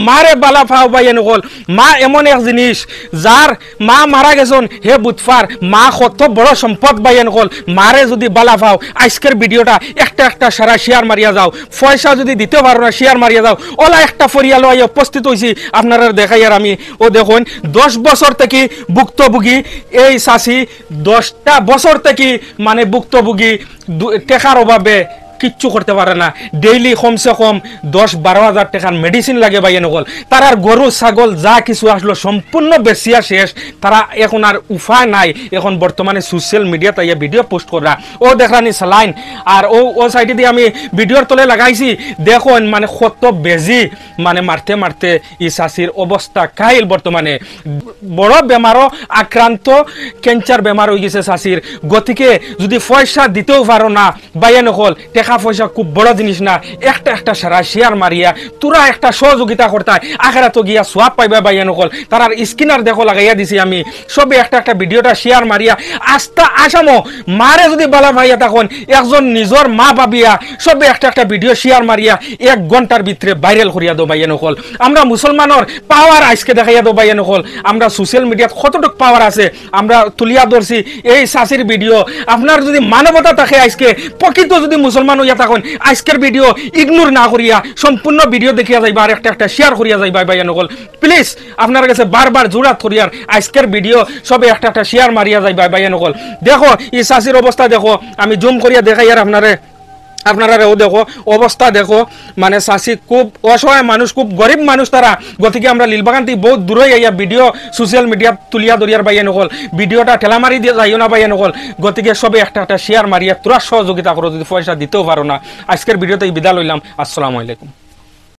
মারে বালা ফাও বাইয়ে নকল মা এমন এক জিনিস যার মা মারা গেছেন হে বুধফার মা কত বড় সম্পদ বাইয়ে নকল মারে যদি বালা ফাও আজকের ভিডিওটা একটা একটা সারা শেয়ার মারিয়া যাও পয়সা যদি দিতে পারো না শেয়ার মারিয়া যাও ওলা একটা ফরিয়াল আইয়া উপস্থিত হয়েছি আপনারা দেখাই আর আমি ও দেখুন 10 বছর থেকে ভুক্তভোগী এই চাষি 10টা বছর থেকে মানে ভুক্তভোগী টেকার অভাবে কিচ্ছু করতে পারে না ডেইলি কমসে কম 10-12 হাজার টাকার মেডিসিন লাগে বাইয়ে নকল তার আর গরু ছাগল যা কিছু আসলো সম্পূর্ণ বেশিয়া শেষ তারা এখন আর উপায় নাই এখন বর্তমানে সোশ্যাল মিডিয়াতে ইয়ে ভিডিও পোস্ট করা ও দেখানি সালাইন আর ও সাইডে দিয়ে আমি ভিডিওর তলে লাগাইছি দেখুন মানে কত বেজি মানে মারতে মারতে ই চাষির অবস্থা কাহিল বর্তমানে বড় বেমারও আক্রান্ত ক্যান্সার বেমার হয়ে গেছে চাষির গতিকে যদি পয়সা দিতেও পারো না বাইয়ে নকল টাকা পয়সা খুব বড় জিনিস না একটা একটা সারা শেয়ার মারিয়া তোরা একটা সহযোগিতা করতে আখেরা তো গিয়া সোয়াব পাইবা বাইয়া নকল তার স্ক্রিনার দেখো লাগাইয়া দিছি আমি সবে একটা একটা ভিডিওটা শেয়ার মারিয়া আস্তা আসামো মারে যদি বালা ভাইয়া তখন একজন নিজের মা পাবিয়া সবে একটা একটা ভিডিও শেয়ার মারিয়া 1 ঘন্টার ভিতরে ভাইরাল করিয়া দো বাইয়া নকল আমরা মুসলমানের পাওয়ার আজকে দেখাইয়া দো বাইয়া নকল আমরা সোশ্যাল মিডিয়াত কতটুক পাওয়ার আছে আমরা তুলিয়া ধরছি এই চাষির ভিডিও আপনার যদি মানবতা থাকে আজকে প্রকৃত যদি মুসলমান হইয়া থাকুন আজকের ভিডিও ইগনোর না করিয়া সম্পূর্ণ ভিডিও দেখিয়া যাইবা আর একটা একটা শেয়ার করিয়া যাইবা ভাইয়া নকল প্লিজ আপনার কাছে বারবার জোরাত করিয়ার আজকের ভিডিও সবে একটা একটা শেয়ার মারিয়া যাইবা ভাইয়া নকল দেখো এই চাষির অবস্থা দেখো আমি জুম করিয়া দেখাই আর আপনারা দেখো অবস্থা দেখো মানে চাষি খুব অসহায় মানুষ খুব গরিব মানুষ তারা গতিকে আমরা লীলবাগান থেকে বহুত দূরে আইয়া ভিডিও সোশ্যাল মিডিয়া তুলিয়া দরিয়ার বাইয়া নকল ভিডিওটা ঠেলা মারি দিয়ে যাইও না বাইয়া নকল গতিকে সবে একটা একটা শেয়ার মারিয়া তোরা সহযোগিতা করো যদি পয়সা দিতেও পারো না আজকের ভিডিওতে বিদায় লইলাম আসসালামু আলাইকুম।